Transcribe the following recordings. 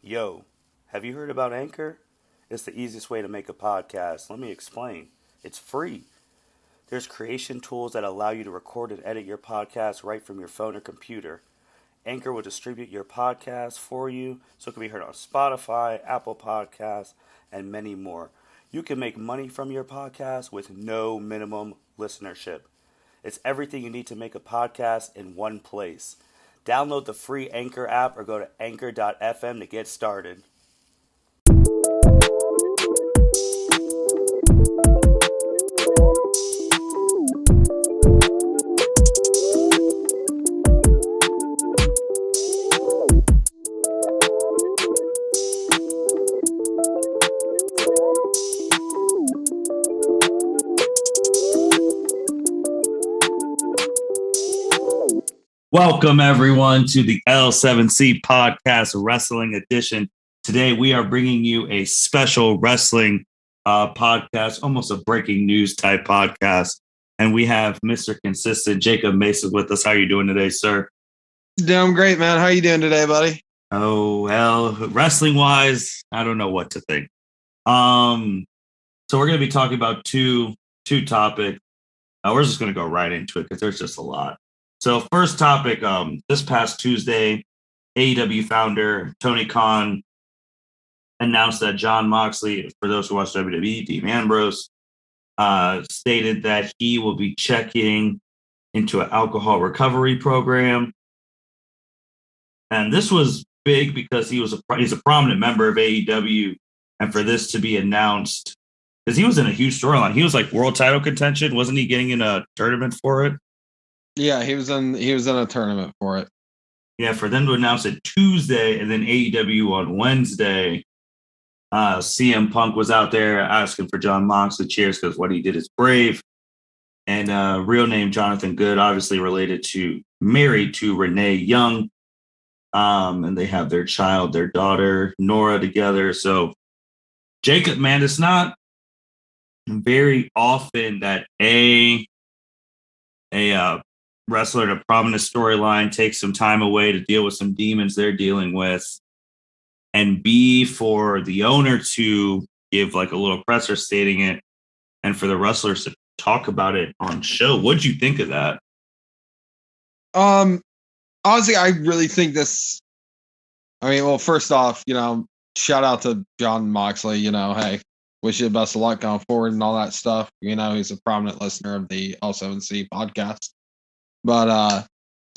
Yo, have you heard about Anchor? It's the easiest way to make a podcast. Let me explain. It's free. There's creation tools that allow you to record and edit your podcast right from your phone or computer. Anchor will distribute your podcast for you so it can be heard on Spotify, Apple Podcasts, and many more. You can make money from your podcast with no minimum listenership. It's everything you need to make a podcast in one place. Download the free Anchor app or go to anchor.fm to get started. Welcome, everyone, to the L7C Podcast Wrestling Edition. Today, we are bringing you a special wrestling podcast, almost a breaking news type podcast. And we have Mr. Consistent Jacob Mason with us. How are you doing today, sir? Doing great, man. How are you doing today, buddy? Oh, well, wrestling-wise, I don't know what to think. So we're going to be talking about two topics. We're just going to go right into it because there's just a lot. So first topic, this past Tuesday, AEW founder Tony Khan announced that Jon Moxley, for those who watch WWE, Dean Ambrose, stated that he will be checking into an alcohol recovery program. And this was big because he's a prominent member of AEW. And for this to be announced, because he was in a huge storyline. He was like world title contention. Wasn't he getting in a tournament for it? Yeah, he was in a tournament for it. Yeah, for them to announce it Tuesday and then AEW on Wednesday, CM Punk was out there asking for Jon Moxley cheers because what he did is brave. And real name Jonathan Good, obviously married to Renee Young. And they have their child, their daughter, Nora, together. So, Jacob, man, it's not very often that a wrestler in a prominent storyline takes some time away to deal with some demons they're dealing with, and B, for the owner to give like a little presser stating it, and for the wrestlers to talk about it on show. What'd you think of that? Honestly, I really think this. I mean, well, first off, shout out to Jon Moxley. Hey, wish you the best of luck going forward and all that stuff. He's a prominent listener of the L7C podcast. But,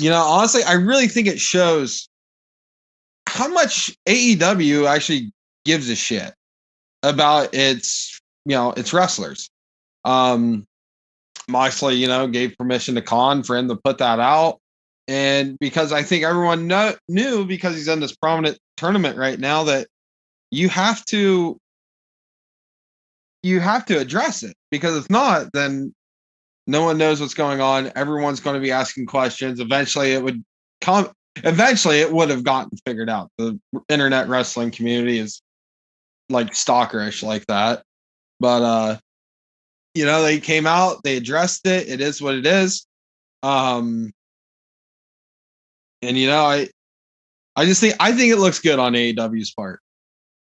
honestly, I really think it shows how much AEW actually gives a shit about its wrestlers. Moxley, gave permission to Khan for him to put that out. And because I think everyone knew, because he's in this prominent tournament right now, that you have to address it. Because if not, then no one knows what's going on. Everyone's going to be asking questions. Eventually, it would have gotten figured out. The internet wrestling community is like stalkerish like that. But they came out, they addressed it. It is what it is. And I think it looks good on AEW's part.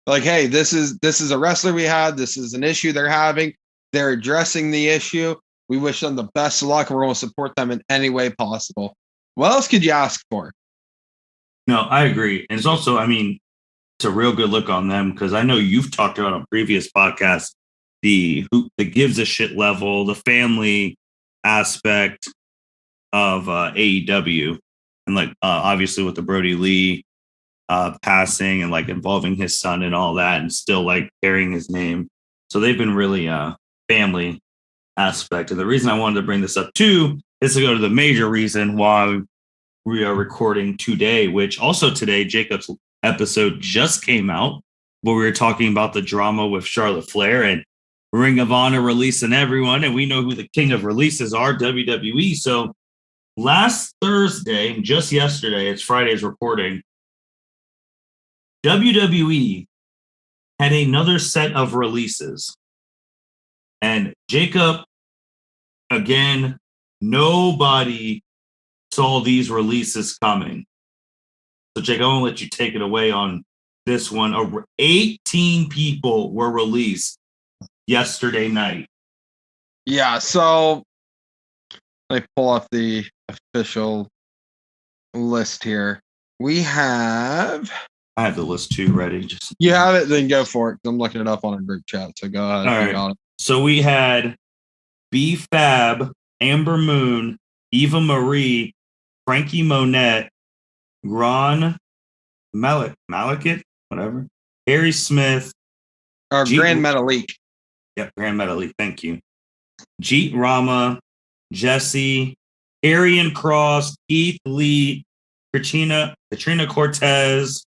Like, hey, this is a wrestler we had. This is an issue they're having. They're addressing the issue. We wish them the best of luck, and we're going to support them in any way possible. What else could you ask for? No, I agree. And it's also, it's a real good look on them, because I know you've talked about on previous podcasts the gives a shit level, the family aspect of AEW, and obviously with the Brody Lee passing and involving his son and all that, and still carrying his name. So they've been really family aspect. And the reason I wanted to bring this up too is to go to the major reason why we are recording today, which also today, Jacob's episode just came out, where we were talking about the drama with Charlotte Flair and Ring of Honor releasing everyone. And we know who the king of releases are, WWE. So last Thursday, just yesterday, it's Friday's recording, WWE had another set of releases. And Jacob, again, nobody saw these releases coming. So, Jake, I want to let you take it away on this one. 18 people were released yesterday night. Yeah, so let me pull up the official list here. We have. I have the list too ready. You have it, then go for it. I'm looking it up on a group chat, so go ahead. All right. Got it. So we had B-Fab, Amber Moon, Eva Marie, Frankie Monette, Ron Malekith, whatever, Harry Smith, Grand Metalik. Yep, Grand Metalik. Thank you. Jeet Rama, Jesse, Arian Cross, Keith Lee, Katrina Cortez,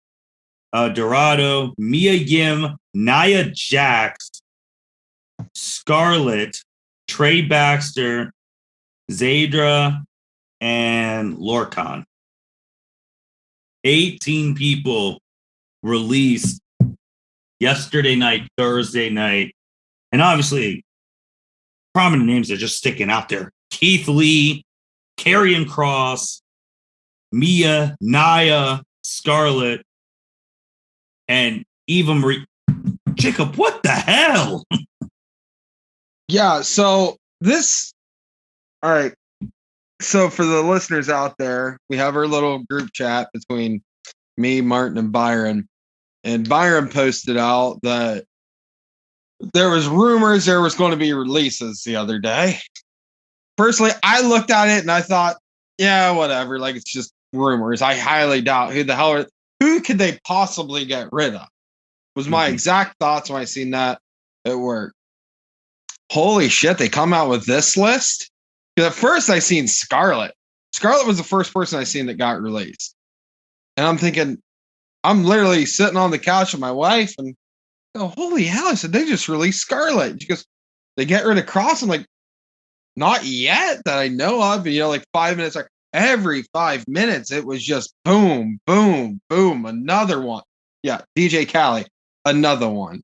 Dorado, Mia Yim, Nia Jax, Scarlett, Trey Baxter, Zadra, and Lorcan. 18 people released yesterday night, Thursday night. And obviously, prominent names are just sticking out there. Keith Lee, Karrion Kross, Mia, Nia, Scarlett, and Eva Marie. Jacob, what the hell? Yeah, so this. All right. So for the listeners out there, we have our little group chat between me, Martin, and Byron. And Byron posted out that there was rumors there was going to be releases the other day. Personally, I looked at it and I thought, yeah, whatever. Like, it's just rumors. I highly doubt who could they possibly get rid of? Was my exact thoughts when I seen that at work. Holy shit, they come out with this list? Because at first I seen Scarlett. Scarlett was the first person I seen that got released. And I'm thinking, I'm literally sitting on the couch with my wife and oh, holy hell, I said, they just released Scarlett. She goes, they get rid of Cross. I'm like, not yet that I know of. And, like 5 minutes, like every 5 minutes, it was just boom, boom, boom, another one. Yeah, DJ Khaled, another one.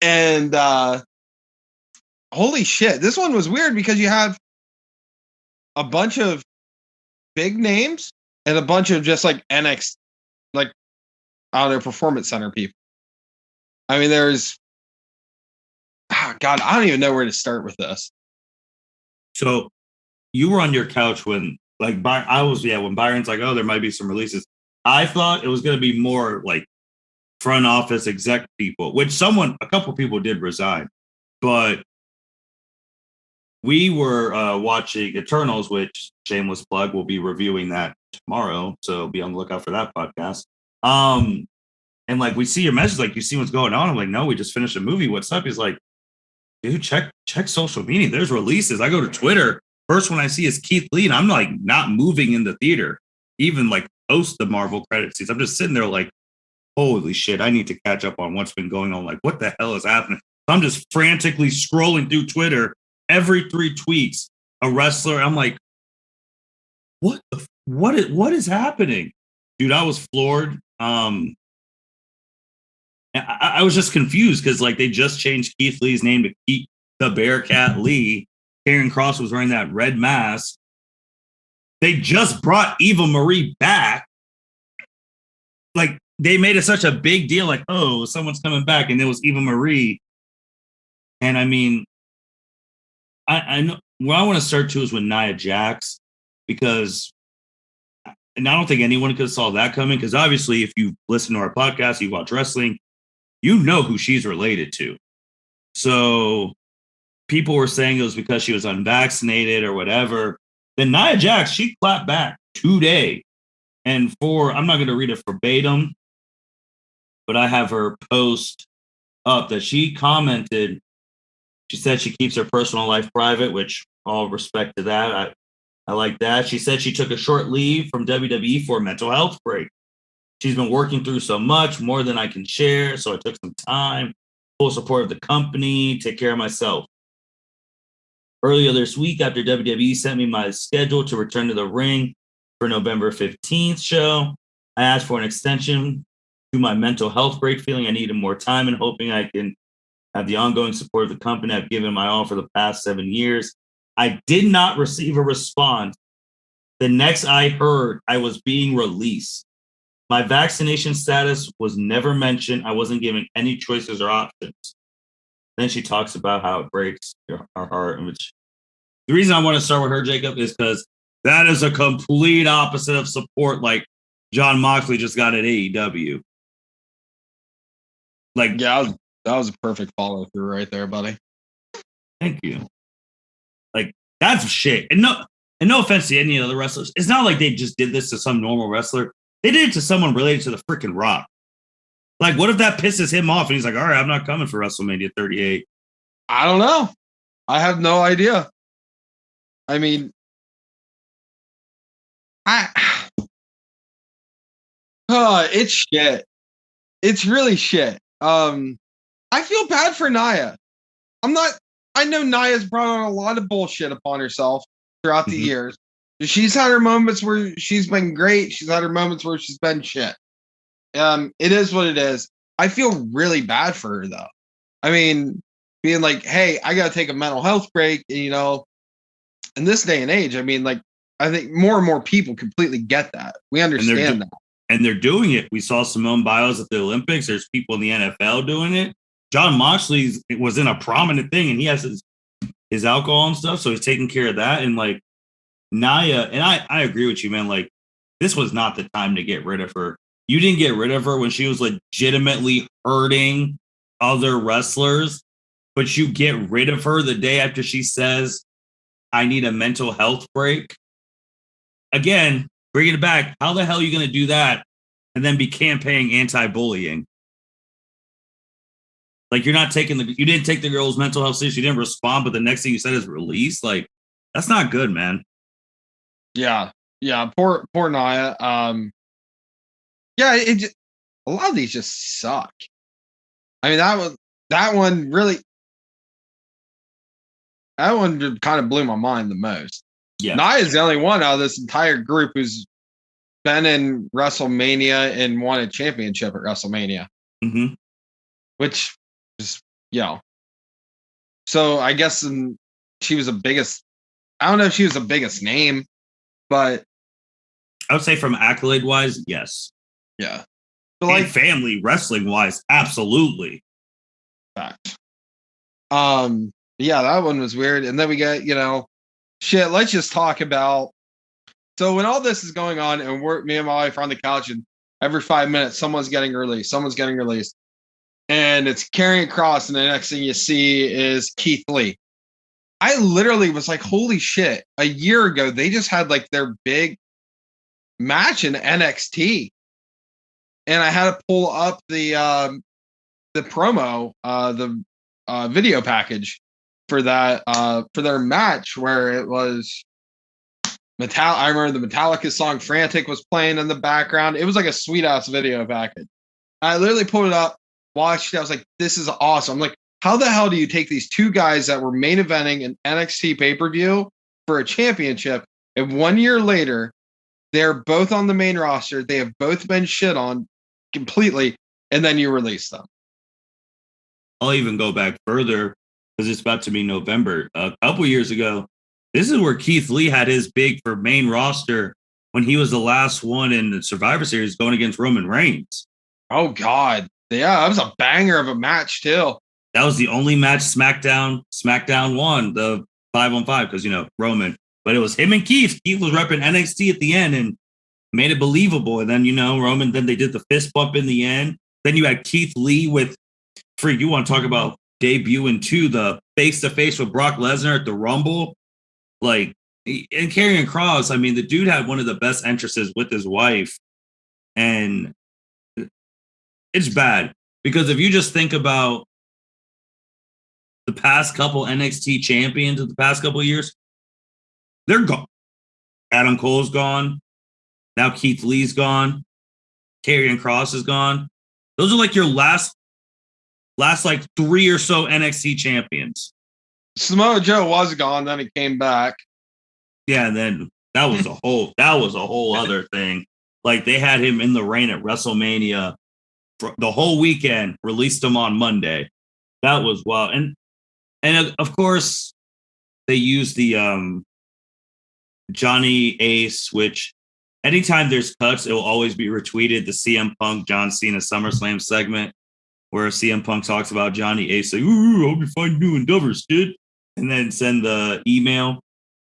And holy shit, this one was weird because you have a bunch of big names and a bunch of just like NXT, like out of Performance Center people. I mean, there's, God, I don't even know where to start with this. So you were on your couch when, like, when Byron's like, oh, there might be some releases. I thought it was going to be more like front office exec people, which a couple people did resign, but we were watching Eternals, which, shameless plug, we'll be reviewing that tomorrow, so be on the lookout for that podcast. And like we see your message, like you see what's going on. I'm like, no, we just finished a movie. What's up? He's like, dude, check social media. There's releases. I go to Twitter. First one I see is Keith Lee, and I'm like not moving in the theater, even like post the Marvel credit scenes. I'm just sitting there like, holy shit, I need to catch up on what's been going on. Like, what the hell is happening? So I'm just frantically scrolling through Twitter. Every 3 tweets, a wrestler. I'm like, what is happening? Dude, I was floored. I was just confused because like they just changed Keith Lee's name to Keith the Bearcat Lee. Karrion Kross was wearing that red mask. They just brought Eva Marie back. Like they made it such a big deal, like, oh, someone's coming back, and it was Eva Marie. And I mean, I know where I want to start too is with Nia Jax, because, and I don't think anyone could have saw that coming, because obviously if you listen to our podcast, you watch wrestling, you know who she's related to. So people were saying it was because she was unvaccinated or whatever. Then Nia Jax, she clapped back today. And I'm not going to read it verbatim, but I have her post up that she commented. She said she keeps her personal life private, which all respect to that. I like that. She said she took a short leave from WWE for a mental health break. She's been working through so much, more than I can share, so I took some time, full support of the company, take care of myself. Earlier this week, after WWE sent me my schedule to return to the ring for November 15th show, I asked for an extension to my mental health break, feeling I needed more time and hoping I can have the ongoing support of the company I've given my all for the past 7 years. I did not receive a response. The next I heard, I was being released. My vaccination status was never mentioned. I wasn't given any choices or options. Then she talks about how it breaks her heart. Which the reason I want to start with her, Jacob, is because that is a complete opposite of support. Like Jon Moxley just got at AEW. Like, yeah, that was a perfect follow through right there, buddy. Thank you. Like, that's shit. And no offense to any of the wrestlers. It's not like they just did this to some normal wrestler. They did it to someone related to the freaking Rock. Like, what if that pisses him off and he's like, all right, I'm not coming for WrestleMania 38? I don't know. I have no idea. I mean, it's shit. It's really shit. I feel bad for Nia. I know Nia's brought on a lot of bullshit upon herself throughout the years. She's had her moments where she's been great. She's had her moments where she's been shit. It is what it is. I feel really bad for her though. I mean, being like, hey, I gotta take a mental health break, in this day and age, I mean, like, I think more and more people completely get that. We understand that. And they're doing it. We saw Simone Biles at the Olympics. There's people in the NFL doing it. Jon Moxley was in a prominent thing, and he has his alcohol and stuff, so he's taking care of that. And like Nia, and I agree with you, man. Like, this was not the time to get rid of her. You didn't get rid of her when she was legitimately hurting other wrestlers, but you get rid of her the day after she says, I need a mental health break. Again, bringing it back, how the hell are you going to do that and then be campaigning anti-bullying? Like, you didn't take the girl's mental health seriously. You didn't respond, but the next thing you said is release. Like, that's not good, man. Yeah. Poor Nia. Yeah, a lot of these just suck. I mean, that one kind of blew my mind the most. Yeah. Nia is the only one out of this entire group who's been in WrestleMania and won a championship at WrestleMania. Mm-hmm. Which is, so I guess she was I don't know if she was the biggest name, but I would say from accolade wise, yes. Yeah. But and family wrestling wise, absolutely. Fact. Yeah, that one was weird. And then we get, shit, let's just talk about. So when all this is going on and me and my wife are on the couch and every 5 minutes, someone's getting released. And it's Karrion Kross. And the next thing you see is Keith Lee. I literally was like, holy shit. A year ago, they just had their big match in NXT. And I had to pull up the promo, the video package for that, for their match where it was I remember the Metallica song Frantic was playing in the background. It was like a sweet ass video package. I literally pulled it up, watched it. I was like, this is awesome. I'm like, how the hell do you take these two guys that were main eventing an NXT pay-per-view for a championship, and 1 year later, they're both on the main roster. They have both been shit on completely, and then you release them. I'll even go back further because it's about to be November. A couple years ago, this is where Keith Lee had his big for main roster when he was the last one in the Survivor Series going against Roman Reigns. Oh, God. Yeah, that was a banger of a match, too. That was the only match SmackDown won, the 5-on-5, because, Roman. But it was him and Keith. Keith was repping NXT at the end and made it believable. And then, Roman, then they did the fist bump in the end. Then you had Keith Lee with, you want to talk about debuting too, the face-to-face with Brock Lesnar at the Rumble. And Karrion Kross, I mean, the dude had one of the best entrances with his wife. And it's bad. Because if you just think about the past couple NXT champions of the past couple of years, they're gone. Adam Cole's gone. Now Keith Lee's gone. Karrion Kross is gone. Those are your last 3 or so NXT champions. Samoa Joe was gone, then he came back. Yeah, and then that was a whole other thing. They had him in the reign at WrestleMania for the whole weekend, released him on Monday. That was wild. And of course they used the Johnny Ace, which anytime there's cuts, it will always be retweeted. The CM Punk John Cena SummerSlam segment where CM Punk talks about Johnny Ace, like, "Ooh, I'll be fine new endeavors, dude," and then send the email.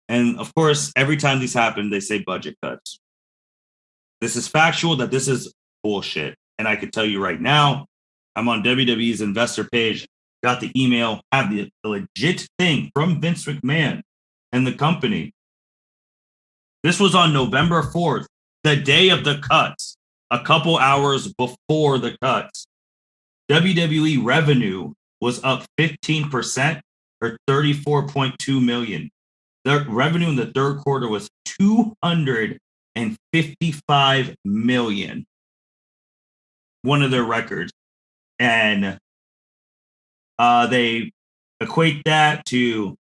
And of course, every time these happen, they say budget cuts. This is factual that this is bullshit. And I can tell you right now, I'm on WWE's investor page, got the email, have the legit thing from Vince McMahon and the company. This was on November 4th, the day of the cuts, a couple hours before the cuts. WWE revenue was up 15% or 34.2 million. The revenue in the third quarter was 255 million. One of their records. And they equate that to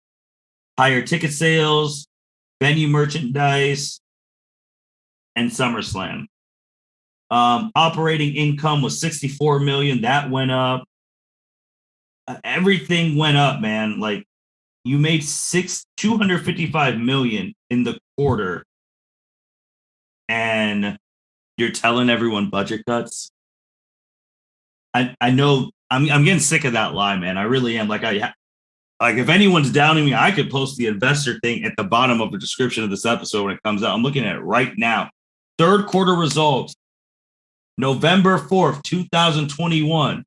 higher ticket sales, venue merchandise, and SummerSlam. Operating income was 64 million. That went up. Everything went up, man. Like, you made 255 million in the quarter, and you're telling everyone budget cuts. I know I'm getting sick of that lie, man. I really am. Like if anyone's doubting me, I could post the investor thing at the bottom of the description of this episode when it comes out. I'm looking at it right now. Third quarter results, November 4th, 2021.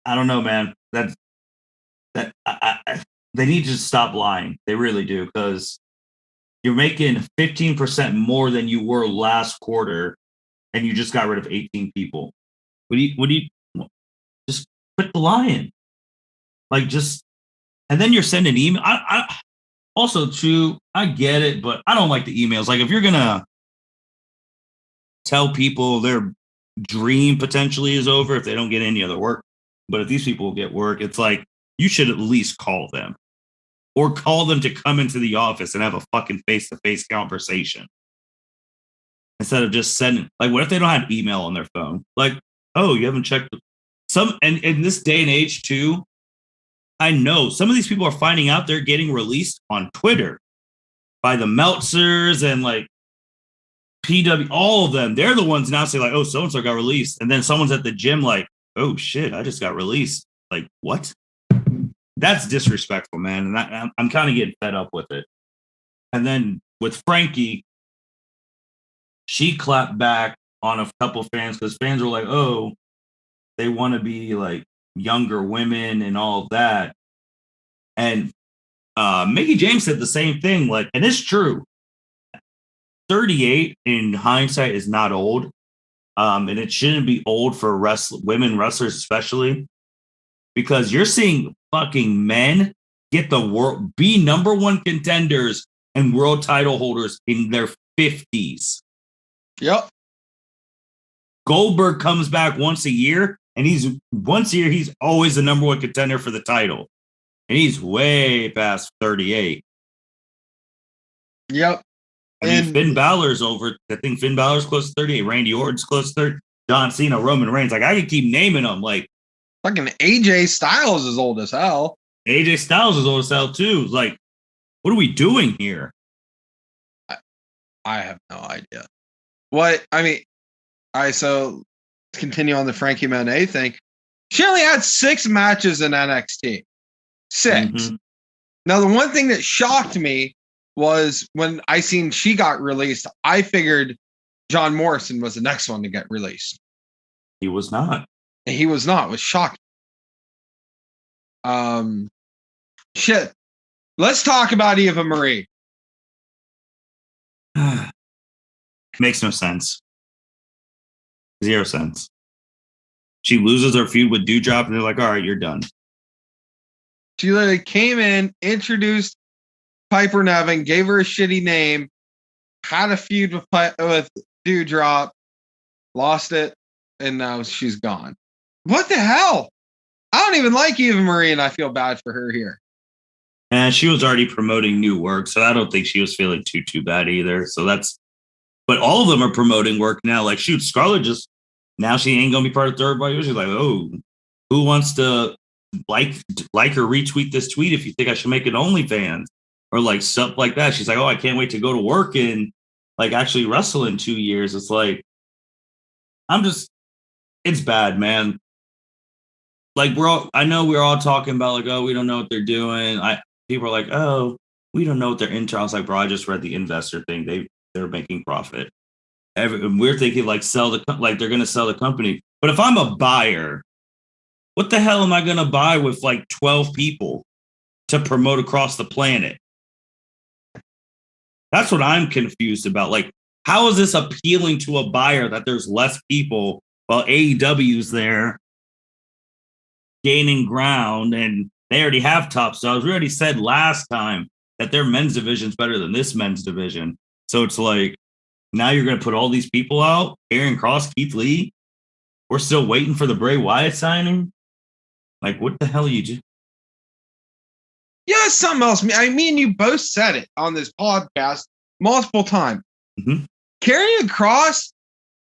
I don't know, man. They need to stop lying. They really do, because you're making 15% more than you were last quarter, and you just got rid of 18 people. What do you just quit the lying? Like, just, and then you're sending email. I also too, I get it, but I don't like the emails. Like, if you're gonna tell people their dream potentially is over if they don't get any other work, but if these people get work, it's like, you should at least call them, or call them to come into the office and have a fucking face-to-face conversation instead of just sending. Like, what if they don't have email on their phone? Like, oh, you haven't checked some. And in this day and age too, I know some of these people are finding out they're getting released on Twitter by the Meltzers and like PW, all of them. They're the ones now say like, oh, so-and-so got released. And then someone's at the gym like, oh shit, I just got released. Like, what? That's disrespectful, man. And I'm kind of getting fed up with it. And then with Frankie, she clapped back on a couple fans because fans were like, oh, they want to be like younger women and all of that. And Mickey James said the same thing. Like, and it's true. 38 in hindsight is not old. And it shouldn't be old for women wrestlers, especially because you're seeing fucking men get the world, be number one contenders and world title holders in their 50s. Yep. Goldberg comes back once a year, and he's always the number one contender for the title. And he's way past 38. Yep. I mean, Finn Balor's over. I think Finn Balor's close to 38. Randy Orton's close to 30. John Cena, Roman Reigns. Like, I could keep naming them. Like, fucking AJ Styles is old as hell. AJ Styles is old as hell too. Like, what are we doing here? I have no idea. What I mean, all right, so let's continue on the Frankie Monet thing. She only had 6 matches in NXT. 6. Mm-hmm. Now, the one thing that shocked me was when I seen she got released, I figured John Morrison was the next one to get released. He was not. He was not. It was shocking. Shit. Let's talk about Eva Marie. Makes no sense. 0 sense. She loses her feud with Doudrop, and they're like, all right, you're done. She literally came in, introduced Piper Niven, gave her a shitty name, had a feud with Doudrop, lost it, and now she's gone. What the hell? I don't even like Eva Marie, and I feel bad for her here. And she was already promoting new work, so I don't think she was feeling too bad either. So that's, but all of them are promoting work now. Like, shoot, Scarlett just, now she ain't gonna be part of Third Party. She's like, oh, who wants to like or retweet this tweet if you think I should make it OnlyFans or like stuff like that? She's like, oh, I can't wait to go to work and like actually wrestle in 2 years. It's like it's bad, man. Like I know we're all talking about like, oh, we don't know what they're doing. People are like, oh, we don't know what they're into. I was like, bro, I just read the investor thing. They're making profit. We're thinking like they're gonna sell the company. But if I'm a buyer, what the hell am I gonna buy with like 12 people to promote across the planet? That's what I'm confused about. Like, how is this appealing to a buyer that there's less people while AEW's there gaining ground and they already have top stars? We already said last time that their men's division is better than this men's division. So it's like, now you're going to put all these people out, Aaron Cross, Keith Lee. We're still waiting for the Bray Wyatt signing. Like, what the hell are you doing? Yeah, something else. I mean, you both said it on this podcast multiple times. Mm-hmm. Karrion Kross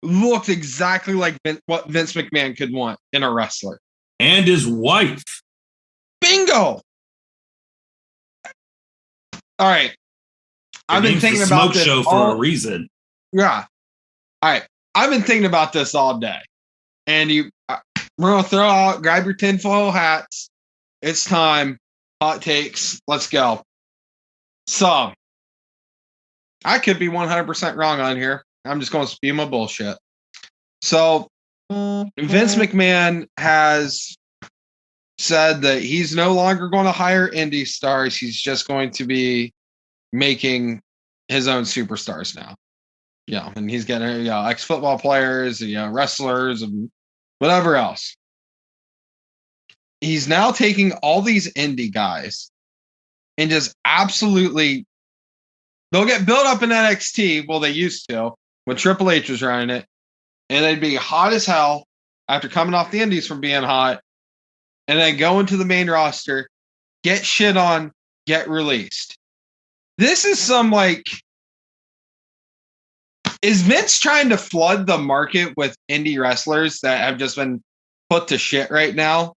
looked exactly like what Vince McMahon could want in a wrestler. And his wife. Bingo. All right. I've been thinking about this show for a reason. Yeah. All right. I've been thinking about this all day. And we're going to throw out, grab your tinfoil hats. It's time. Hot takes. Let's go. So, I could be 100% wrong on here. I'm just going to spew my bullshit. So, Vince McMahon has said that he's no longer going to hire indie stars. He's just going to be making his own superstars now. Yeah, and he's getting ex-football players, wrestlers, and whatever else. He's now taking all these indie guys and just absolutely, they'll get built up in NXT. Well, they used to when Triple H was running it, and they'd be hot as hell after coming off the indies from being hot, and then go into the main roster, get shit on, get released. This is some is Vince trying to flood the market with indie wrestlers that have just been put to shit right now?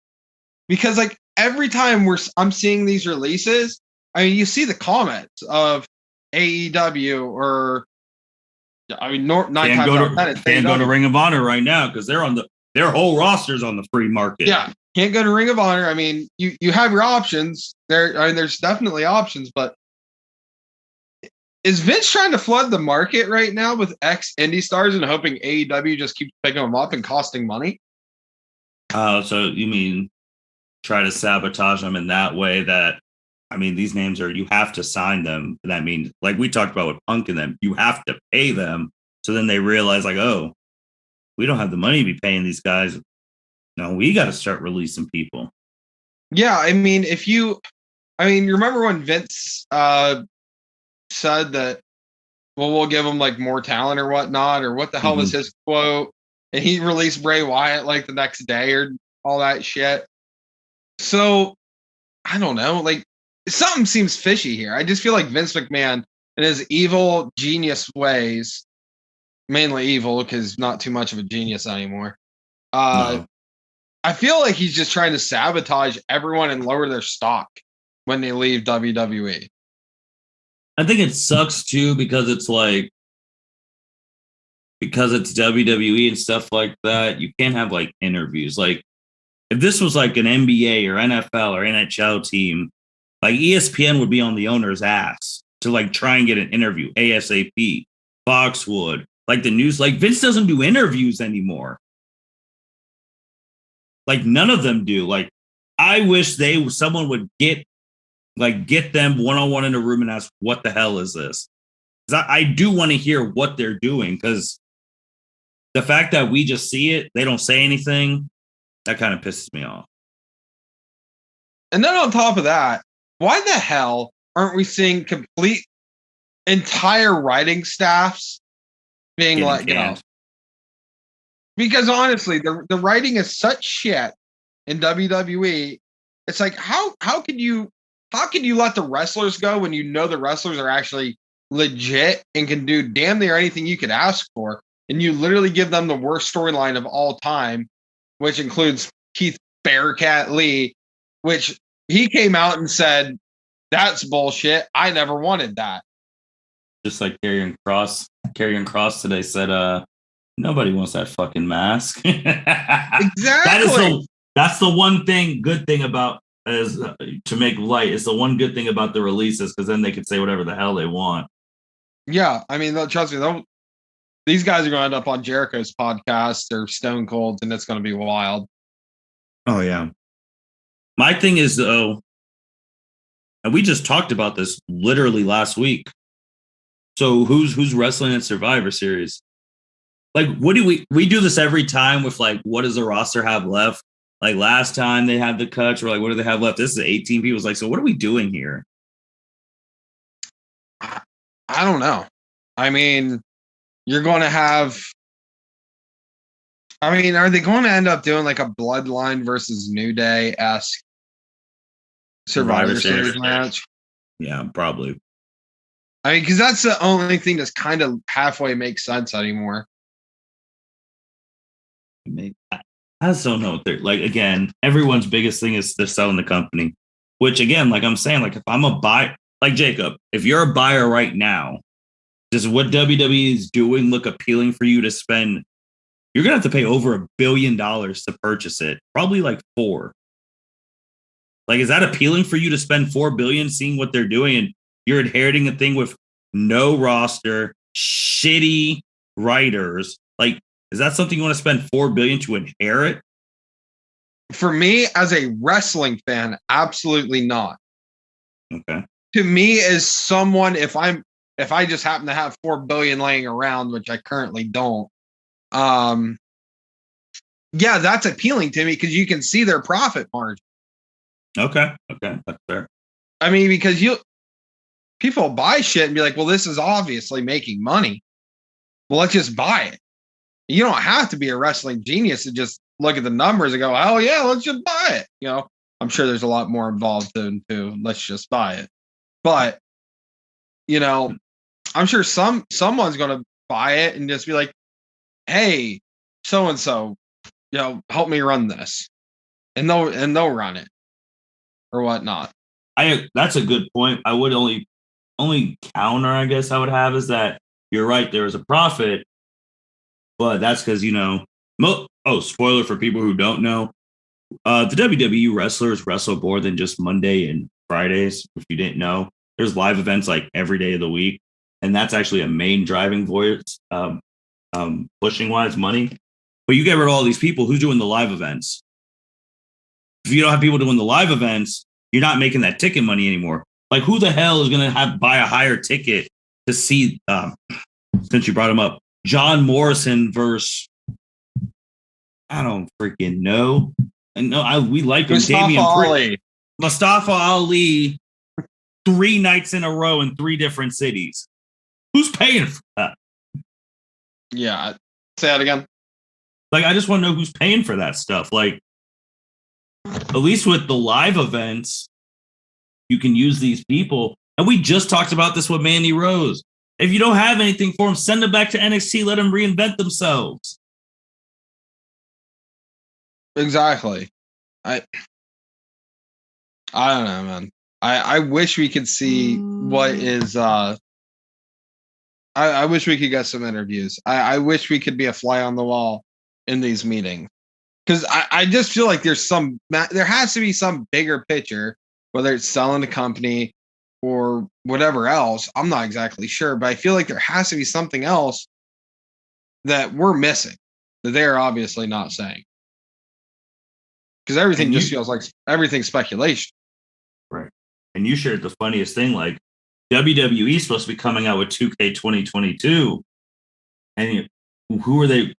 Because every time I'm seeing these releases, I mean, you see the comments of AEW or nine times out of 10, can't go to Ring of Honor right now because they're on their whole roster's on the free market. Yeah, can't go to Ring of Honor. I mean, you have your options there. I mean, there's definitely options, but is Vince trying to flood the market right now with ex indie stars and hoping AEW just keeps picking them up and costing money? So you mean try to sabotage them in that way that, I mean, these names you have to sign them. That means, like we talked about with Punk and them, you have to pay them. So then they realize oh, we don't have the money to be paying these guys. No, we got to start releasing people. Yeah. I mean, you remember when Vince said that, well, we'll give them more talent or whatnot, or what the hell was his quote? And he released Bray Wyatt the next day or all that shit. So I don't know, something seems fishy here. I just feel like Vince McMahon in his evil genius ways, mainly evil because not too much of a genius anymore. No. I feel like he's just trying to sabotage everyone and lower their stock when they leave WWE. I think it sucks too because it's because it's WWE and stuff like that. You can't have interviews. If this was an NBA or NFL or NHL team, ESPN would be on the owner's ass to try and get an interview ASAP. Fox would, the news, Vince doesn't do interviews anymore. None of them do. I wish someone would get them one-on-one in a room and ask, what the hell is this? Because I do want to hear what they're doing, because the fact that we just see it, they don't say anything, that kind of pisses me off. And then on top of that, why the hell aren't we seeing complete entire writing staffs being let go? Because honestly, the writing is such shit in WWE. It's how can you let the wrestlers go when you know the wrestlers are actually legit and can do damn near anything you could ask for, and you literally give them the worst storyline of all time, which includes Keith Bearcat Lee, which he came out and said, that's bullshit. I never wanted that. Just like Karrion Kross. Karrion Kross today said, nobody wants that fucking mask. Exactly. That's the one thing, good thing about is to make light. It's the one good thing about the releases because then they can say whatever the hell they want. Yeah, I mean, trust me, these guys are going to end up on Jericho's podcast or Stone Cold, and it's going to be wild. Oh yeah. My thing is though, and we just talked about this literally last week. So who's wrestling in Survivor Series? Like, what do we do this every time with like what does the roster have left? Like last time they had the cuts, we're like, what do they have left? This is 18 people. It's like, so what are we doing here? I don't know. I mean, you're going to have. I mean, are they going to end up doing like a Bloodline versus New Day esque Survivor Series match? Yeah, probably. I mean, because that's the only thing that's kind of halfway makes sense anymore. I just don't know what they're like. Again, everyone's biggest thing is they're selling the company, which again, like I'm saying, like if I'm a buyer, like Jacob, if you're a buyer right now, does what WWE is doing look appealing for you to spend? You're gonna have to pay over $1 billion to purchase it, probably like 4. Like, is that appealing for you to spend 4 billion seeing what they're doing and you're inheriting a thing with no roster, shitty writers? Like, is that something you want to spend 4 billion to inherit? For me, as a wrestling fan, absolutely not. Okay. To me, as someone, if I just happen to have 4 billion laying around, which I currently don't, yeah, that's appealing to me because you can see their profit margin. Okay, that's fair. I mean, because people buy shit and be like, well, this is obviously making money. Well, let's just buy it. You don't have to be a wrestling genius to just look at the numbers and go, oh yeah, let's just buy it. You know, I'm sure there's a lot more involved than let's just buy it. But you know, I'm sure someone's gonna buy it and just be like, hey, so and so, you know, help me run this. And they'll run it or whatnot. That's a good point. I would only counter, I guess I would have is that you're right, there is a profit, but that's because spoiler for people who don't know, the WWE wrestlers wrestle more than just Monday and Fridays. If you didn't know, there's live events like every day of the week, and that's actually a main driving force, pushing wise money. But you get rid of all these people who's doing the live events. If you don't have people doing the live events, you're not making that ticket money anymore. Like, who the hell is going to buy a higher ticket to see? Since you brought him up, John Morrison versus I don't freaking know. And no, we like him. Mustafa Ali 3 nights in a row in 3 different cities. Who's paying for that? Yeah, say that again. Like, I just want to know who's paying for that stuff. Like, at least with the live events, you can use these people. And we just talked about this with Mandy Rose. If you don't have anything for them, send them back to NXT. Let them reinvent themselves. Exactly. I don't know, man. I wish we could see what is I wish we could get some interviews. I wish we could be a fly on the wall in these meetings. Because I just feel like there has to be some bigger picture, whether it's selling the company or whatever else. I'm not exactly sure, but I feel like there has to be something else that we're missing that they're obviously not saying. Because everything just feels like everything's speculation. Right. And you shared the funniest thing, like WWE is supposed to be coming out with 2K 2022. And who are they?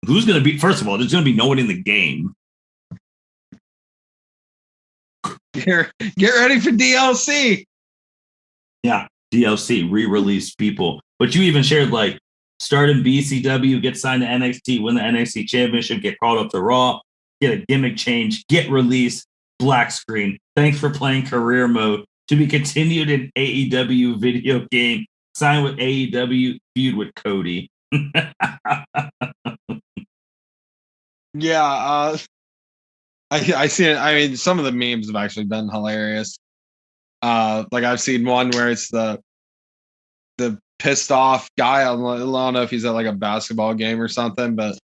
Who's going to be? First of all, there's going to be no one in the game. Get ready for DLC. Yeah, DLC, re-release people. But you even shared like start in BCW, get signed to NXT, win the NXT championship, get called up to Raw, get a gimmick change, get released, black screen. Thanks for playing career mode. To be continued in AEW video game. Sign with AEW, feud with Cody. Yeah, I see it. I mean, some of the memes have actually been hilarious. Like I've seen one where it's the pissed off guy. I don't know if he's at like a basketball game or something, but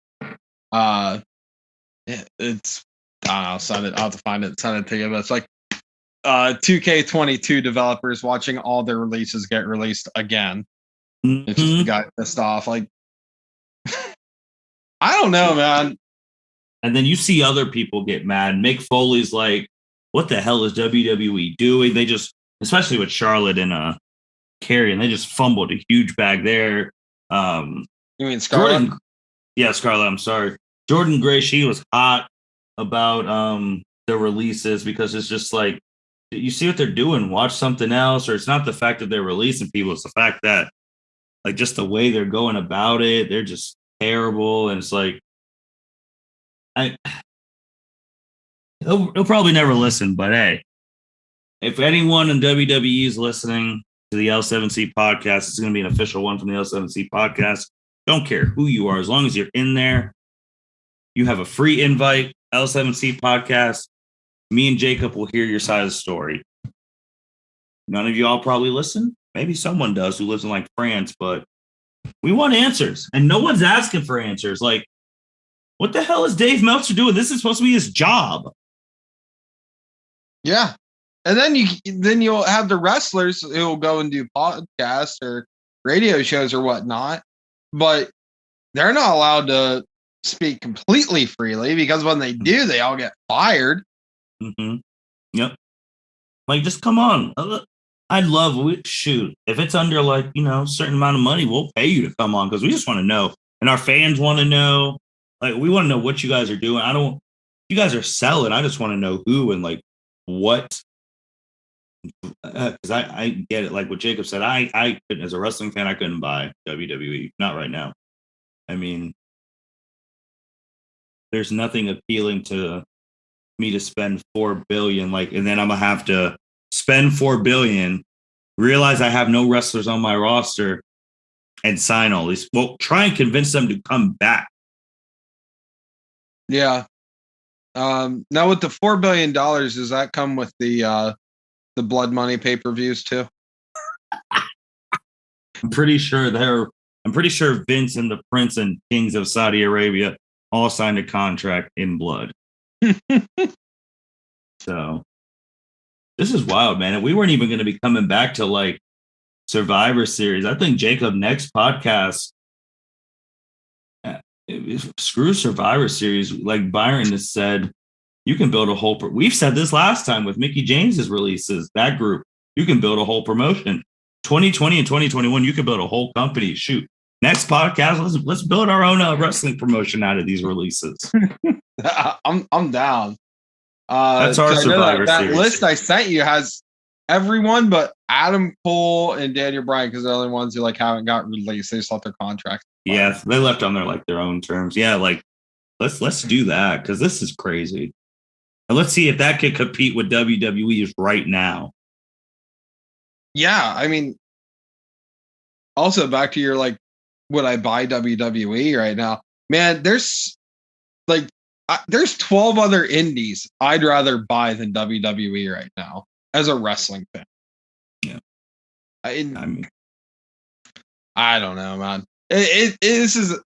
it's I don't know. I'll have to find it. Send it to you. But it's like 2K22 developers watching all their releases get released again. Mm-hmm. It's just the guy pissed off. Like, I don't know, man. And then you see other people get mad. Mick Foley's like, what the hell is WWE doing? They just, especially with Charlotte and Carrie, and they just fumbled a huge bag there. You mean Scarlett? Scarlett, I'm sorry. Jordan Gray, she was hot about the releases because it's just like, you see what they're doing, watch something else. Or it's not the fact that they're releasing people, it's the fact that like just the way they're going about it, they're just terrible. And it's like, he'll probably never listen, but hey, if anyone in WWE is listening to the L7C podcast, it's going to be an official one from the L7C podcast. Don't care who you are, as long as you're in there, you have a free invite. L7C podcast. Me and Jacob will hear your side of the story. None of y'all probably listen. Maybe someone does who lives in like France, but we want answers, and no one's asking for answers. Like, what the hell is Dave Meltzer doing? This is supposed to be his job. Yeah. And then you'll have the wrestlers who will go and do podcasts or radio shows or whatnot, but they're not allowed to speak completely freely because when they do, they all get fired. Mm-hmm. Yep. Like, just come on. I'd love, shoot, if it's under like, a certain amount of money, we'll pay you to come on because we just want to know. And our fans want to know. Like, we want to know what you guys are doing. You guys are selling. I just want to know who and like what. Because I get it. Like what Jacob said, I couldn't, as a wrestling fan, I couldn't buy WWE. Not right now. I mean, there's nothing appealing to me to spend $4 billion. Like, and then I'm gonna have to spend $4 billion, realize I have no wrestlers on my roster, and sign all these. Well, try and convince them to come back. Yeah. Now with the $4 billion, does that come with the Blood Money pay-per-views too? I'm pretty sure Vince and the Prince and Kings of Saudi Arabia all signed a contract in blood. So this is wild, man. And we weren't even going to be coming back to like Survivor Series. I think Jacob next podcast, screw Survivor Series. Like Byron has said, you can build a whole. We've said this last time with Mickey James's releases. That group, you can build a whole promotion. 2020 and 2021, you can build a whole company. Shoot, next podcast, let's build our own wrestling promotion out of these releases. I'm down. That's our Survivor that Series. list I sent you has everyone but Adam Cole and Daniel Bryan because they're the only ones who like haven't got released. They just left their contract. Yeah, they left on their own terms. Yeah, like let's do that because this is crazy. And let's see if that could compete with WWE right now. Yeah, I mean, also back to your like, would I buy WWE right now? Man, there's 12 other indies I'd rather buy than WWE right now as a wrestling fan. Yeah, I mean, I don't know, man. This is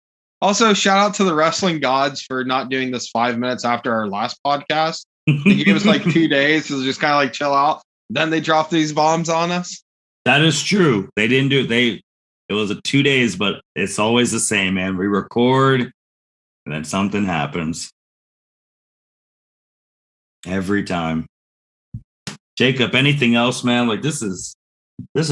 also shout out to the wrestling gods for not doing this 5 minutes after our last podcast. They gave us like 2 days to just kind of like chill out. Then they dropped these bombs on us. That is true. They didn't do it. It was 2 days, but it's always the same, man. We record and then something happens. Every time. Jacob, anything else, man? Like this is we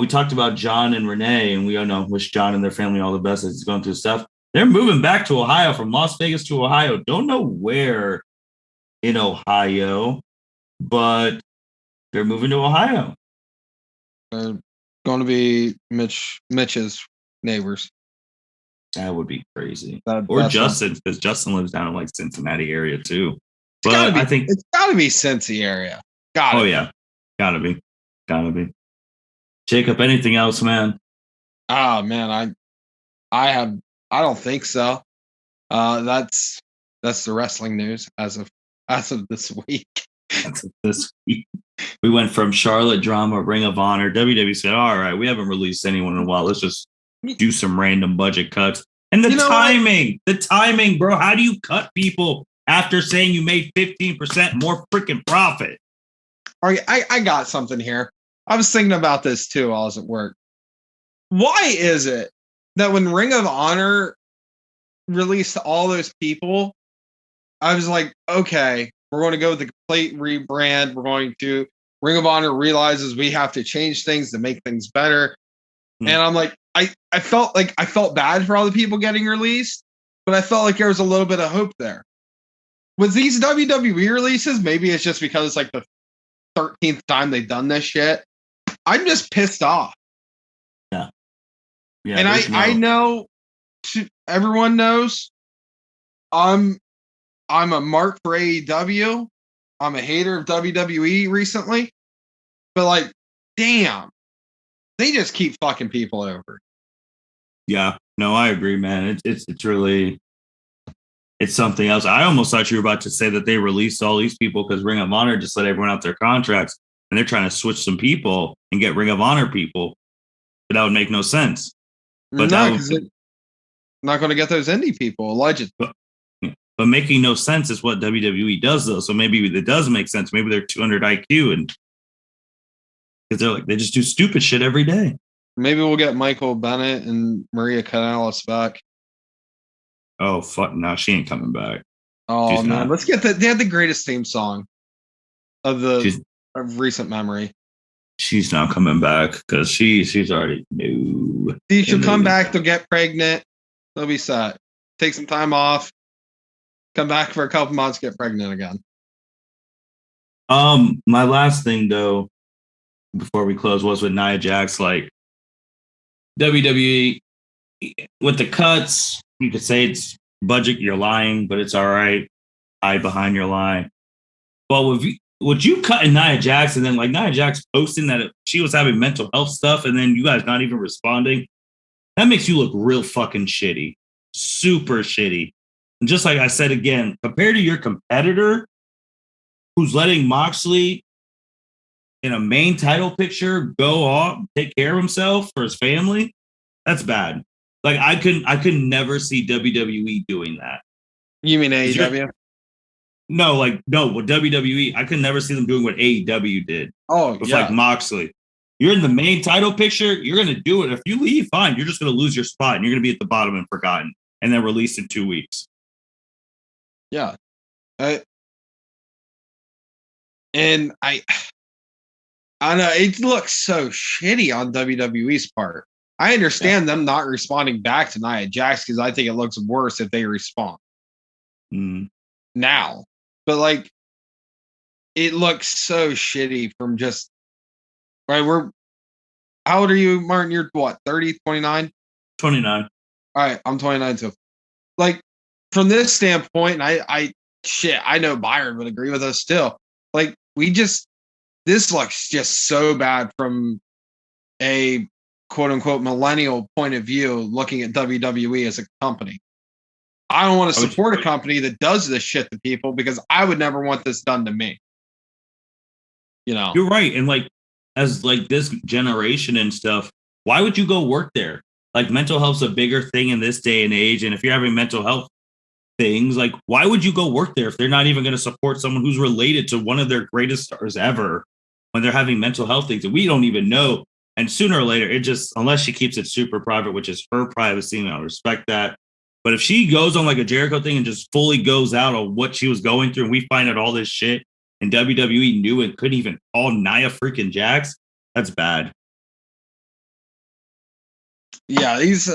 talked about John and Renee, and we all know wish John and their family all the best as he's going through stuff. They're moving back to Ohio from Las Vegas to Ohio. Don't know where in Ohio, but they're moving to Ohio. They're going to be Mitch's neighbors. That would be crazy. Or Justin, because Justin lives down in like Cincinnati area too. But I think it's got to be Cincy area. Yeah, gotta be. Jacob, anything else, man? Oh man, I don't think so. That's the wrestling news as of this week. this week. We went from Charlotte drama, Ring of Honor. WWE said, all right, we haven't released anyone in a while. Let's just do some random budget cuts. And the timing, bro. How do you cut people after saying you made 15% more freaking profit? All right, I got something here. I was thinking about this too while I was at work. Why is it that when Ring of Honor released all those people, I was like, okay, we're going to go with the complete rebrand. We're going to Ring of Honor realizes we have to change things to make things better. And I'm like, I felt bad for all the people getting released, but I felt like there was a little bit of hope there. With these WWE releases, maybe it's just because it's like the 13th time they've done this shit. I'm just pissed off. Yeah. And I know everyone knows I'm a mark for AEW. I'm a hater of WWE recently. But like, damn. They just keep fucking people over. Yeah, no, I agree, man. It's really something else. I almost thought you were about to say that they released all these people because Ring of Honor just let everyone out their contracts and they're trying to switch some people and get Ring of Honor people. But that would make no sense. But no, because they're not going to get those indie people, allegedly. But making no sense is what WWE does, though. So maybe it does make sense. Maybe they're 200 IQ and because they just do stupid shit every day. Maybe we'll get Michael Bennett and Maria Kanellis back. Oh, fuck. No, she ain't coming back. Oh, she's man. Not. Let's get they had the greatest theme song of recent memory. She's not coming back because she's already new. She'll come back. They'll get pregnant. They'll be set. Take some time off. Come back for a couple months. Get pregnant again. My last thing though, before we close, was with Nia Jax. Like WWE with the cuts, you could say it's budget. You're lying, but it's all right. Hide behind your lie. Well, would you cut in Nia Jax and then like Nia Jax posting that she was having mental health stuff and then you guys not even responding? That makes you look real fucking shitty. Super shitty. And just like I said again, compared to your competitor who's letting Moxley in a main title picture go off, take care of himself for his family, that's bad. Like I could never see WWE doing that. You mean AEW? No, with WWE, I could never see them doing what AEW did. Oh, with like Moxley. You're in the main title picture, you're gonna do it. If you leave, fine, you're just gonna lose your spot and you're gonna be at the bottom and forgotten and then released in 2 weeks. Yeah. I don't know, it looks so shitty on WWE's part. I understand them not responding back to Nia Jax because I think it looks worse if they respond now. But like, it looks so shitty from just right. How old are you, Martin? You're what, 30, 29? 29. All right, I'm 29 too. Like, from this standpoint, I know Byron would agree with us still. Like, this looks just so bad from a quote unquote millennial point of view, looking at WWE as a company. I don't want to support a company that does this shit to people because I would never want this done to me. You know, you're right. And like, as like this generation and stuff, why would you go work there? Like mental health's a bigger thing in this day and age. And if you're having mental health things, like why would you go work there if they're not even going to support someone who's related to one of their greatest stars ever when they're having mental health things that we don't even know? And sooner or later, it just, unless she keeps it super private, which is her privacy, and I respect that. But if she goes on like a Jericho thing and just fully goes out on what she was going through and we find out all this shit and WWE knew and couldn't even call Nia freaking Jax, that's bad. Yeah, these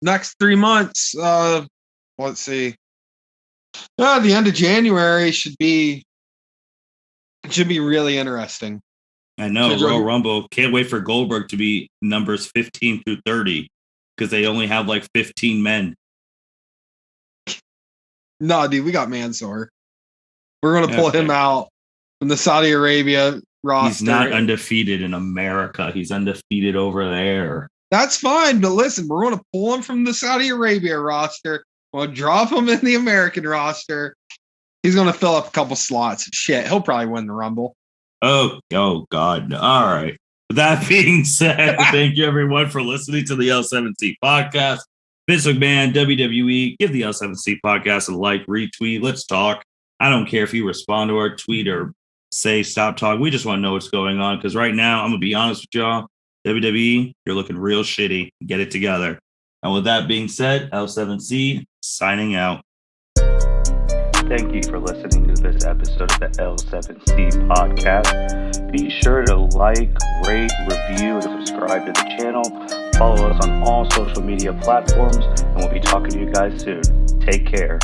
next 3 months, let's see. The end of January should be really interesting. I know, Royal Rumble. Can't wait for Goldberg to be numbers 15 through 30 because they only have like 15 men. No, dude, we got Mansoor. We're going to pull him out from the Saudi Arabia roster. He's not undefeated in America. He's undefeated over there. That's fine, but listen, we're going to pull him from the Saudi Arabia roster. We'll drop him in the American roster. He's going to fill up a couple slots. Shit, he'll probably win the Rumble. Oh God. All right. With that being said, thank you everyone for listening to the L7C podcast. Vince McMahon, WWE, give the L7C podcast a like, retweet. Let's talk. I don't care if you respond to our tweet or say stop talking. We just want to know what's going on because right now, I'm going to be honest with y'all, WWE, you're looking real shitty. Get it together. And with that being said, L7C signing out. Thank you for listening to this episode of the L7C podcast. Be sure to like, rate, review, and subscribe to the channel. Follow us on all social media platforms, and we'll be talking to you guys soon. Take care.